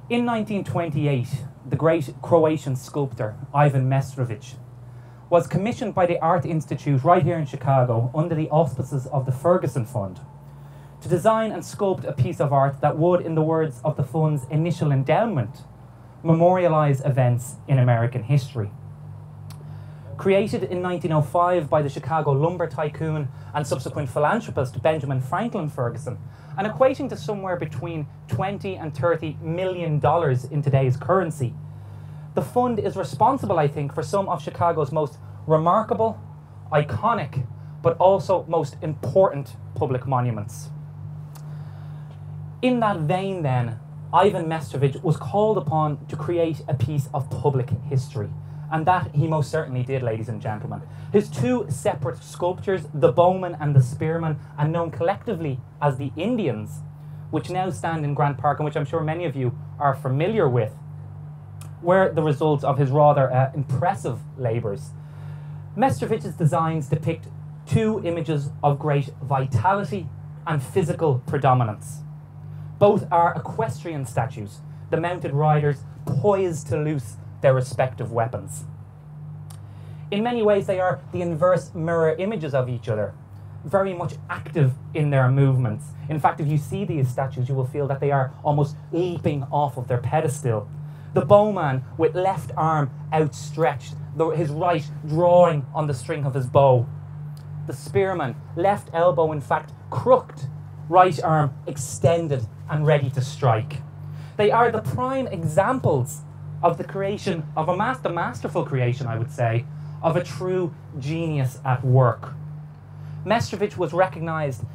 In 1928, the great Croatian sculptor Ivan Mestrović was commissioned by the Art Institute right here in Chicago under the auspices of the Ferguson Fund to design and sculpt a piece of art that would, in the words of the fund's initial endowment, memorialize events in American history. Created in 1905 by the Chicago lumber tycoon and subsequent philanthropist Benjamin Franklin Ferguson, and equating to somewhere between $20 and $30 million in today's currency, the fund is responsible, I think, for some of Chicago's most remarkable, iconic, but also most important public monuments. In that vein, then, Ivan Mestrović was called upon to create a piece of public history. And that he most certainly did, ladies and gentlemen. His two separate sculptures, the Bowman and the Spearman, and known collectively as the Indians, which now stand in Grant Park and which I'm sure many of you are familiar with, were the results of his rather impressive labours. Mestrović's designs depict two images of great vitality and physical predominance. Both are equestrian statues, the mounted riders poised to loose their respective weapons. In many ways, they are the inverse mirror images of each other, very much active in their movements. In fact, if you see these statues, you will feel that they are almost leaping off of their pedestal. The bowman with left arm outstretched, his right drawing on the string of his bow. The spearman, left elbow in fact crooked, right arm extended and ready to strike. They are the prime examples of the creation of a masterful creation, I would say, of a true genius at work. Mestrović was recognised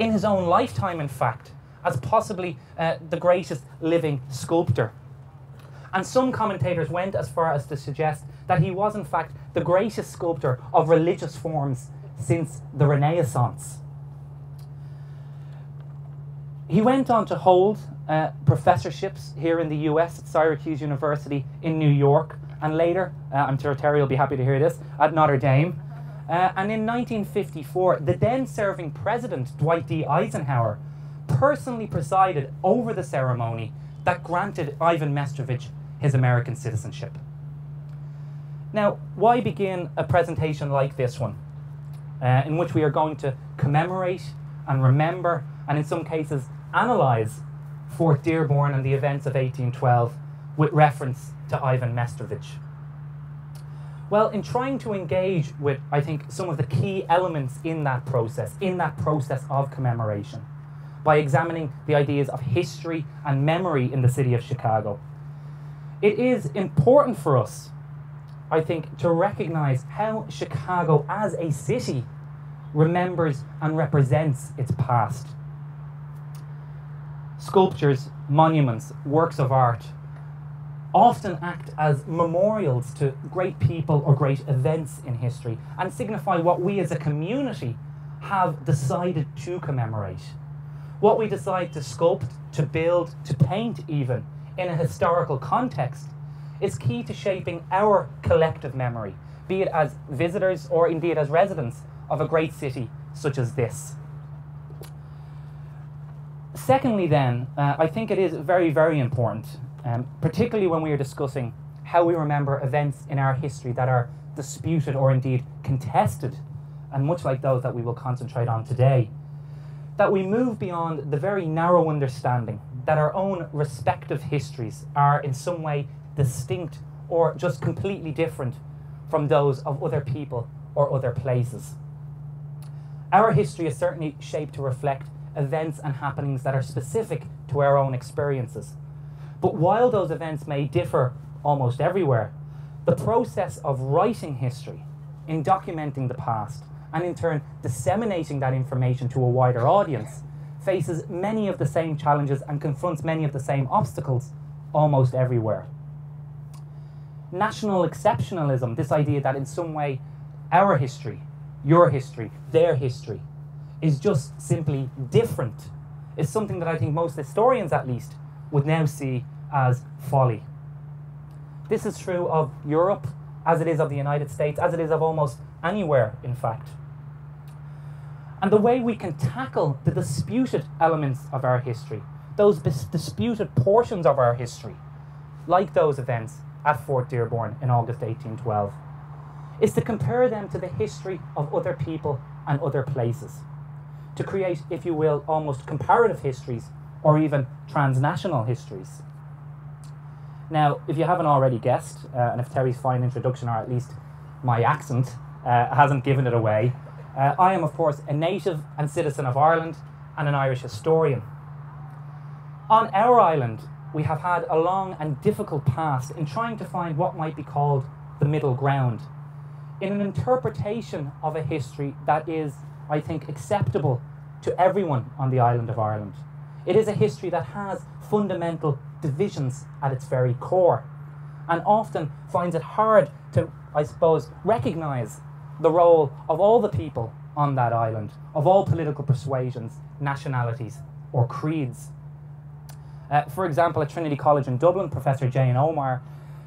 in his own lifetime, in fact, as possibly the greatest living sculptor. And some commentators went as far as to suggest that he was, in fact, the greatest sculptor of religious forms since the Renaissance. He went on to hold professorships here in the US at Syracuse University in New York, and later, I'm sure Terry will be happy to hear this, at Notre Dame. And in 1954, the then serving president, Dwight D. Eisenhower, personally presided over the ceremony that granted Ivan Mestrović his American citizenship. Now, why begin a presentation like this one, in which we are going to commemorate and remember, and in some cases, analyse Fort Dearborn and the events of 1812 with reference to Ivan Mestrović? Well, in trying to engage with, I think, some of the key elements in that process of commemoration, by examining the ideas of history and memory in the city of Chicago, it is important for us, I think, to recognise how Chicago as a city remembers and represents its past. Sculptures, monuments, works of art often act as memorials to great people or great events in history and signify what we as a community have decided to commemorate. What we decide to sculpt, to build, to paint even, in a historical context, is key to shaping our collective memory, be it as visitors or indeed as residents of a great city such as this. Secondly then, I think it is very, very important, particularly when we are discussing how we remember events in our history that are disputed or indeed contested, and much like those that we will concentrate on today, that we move beyond the very narrow understanding that our own respective histories are in some way distinct or just completely different from those of other people or other places. Our history is certainly shaped to reflect events and happenings that are specific to our own experiences. But while those events may differ almost everywhere, the process of writing history, in documenting the past, and in turn disseminating that information to a wider audience, faces many of the same challenges and confronts many of the same obstacles almost everywhere. National exceptionalism, this idea that in some way our history, your history, their history, is just simply different, is something that I think most historians at least would now see as folly. This is true of Europe, as it is of the United States, as it is of almost anywhere, in fact. And the way we can tackle the disputed elements of our history, those disputed portions of our history, like those events at Fort Dearborn in August 1812, is to compare them to the history of other people and other places, to create, if you will, almost comparative histories or even transnational histories. Now, if you haven't already guessed, and if Terry's fine introduction, or at least my accent, hasn't given it away, I am, of course, a native and citizen of Ireland and an Irish historian. On our island, we have had a long and difficult past in trying to find what might be called the middle ground, in an interpretation of a history that is, I think, acceptable to everyone on the island of Ireland. It is a history that has fundamental divisions at its very core, and often finds it hard to, I suppose, recognise the role of all the people on that island, of all political persuasions, nationalities, or creeds. For example, at Trinity College in Dublin, Professor Jane Omar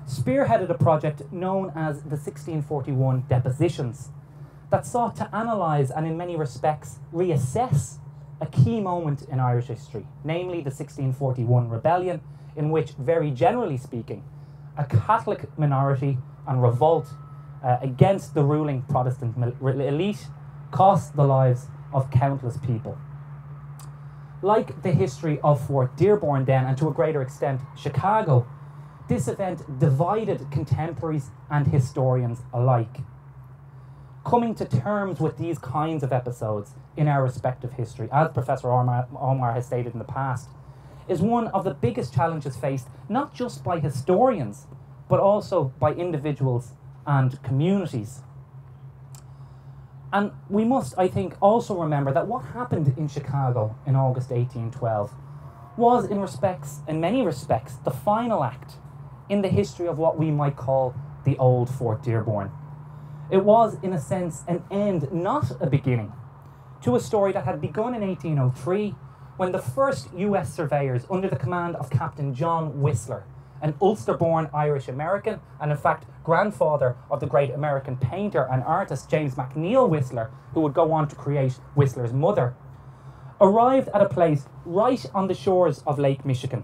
spearheaded a project known as the 1641 Depositions that sought to analyse and in many respects reassess a key moment in Irish history, namely the 1641 rebellion, in which, very generally speaking, a Catholic minority and revolt against the ruling Protestant elite cost the lives of countless people. Like the history of Fort Dearborn then, and to a greater extent Chicago, this event divided contemporaries and historians alike. Coming to terms with these kinds of episodes in our respective history, as Professor Omar has stated in the past, is one of the biggest challenges faced not just by historians, but also by individuals and communities. And we must, I think, also remember that what happened in Chicago in August 1812 was, in many respects, the final act in the history of what we might call the old Fort Dearborn. It was, in a sense, an end, not a beginning, to a story that had begun in 1803 when the first US surveyors, under the command of Captain John Whistler, an Ulster-born Irish-American, and in fact grandfather of the great American painter and artist James McNeill Whistler, who would go on to create Whistler's mother, arrived at a place right on the shores of Lake Michigan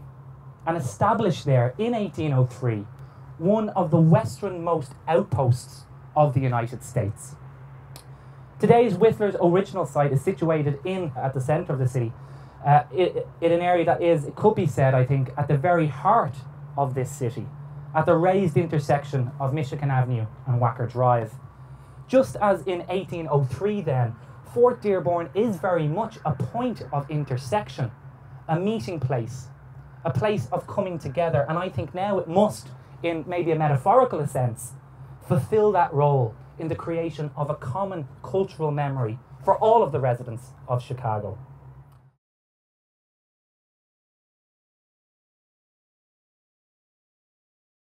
and established there in 1803 one of the westernmost outposts of the United States. Today's Whistler's original site is situated at the centre of the city, in an area that is, it could be said, I think, at the very heart of this city, at the raised intersection of Michigan Avenue and Wacker Drive. Just as in 1803 then, Fort Dearborn is very much a point of intersection, a meeting place, a place of coming together, and I think now it must, in maybe a metaphorical sense, fulfill that role in the creation of a common cultural memory for all of the residents of Chicago.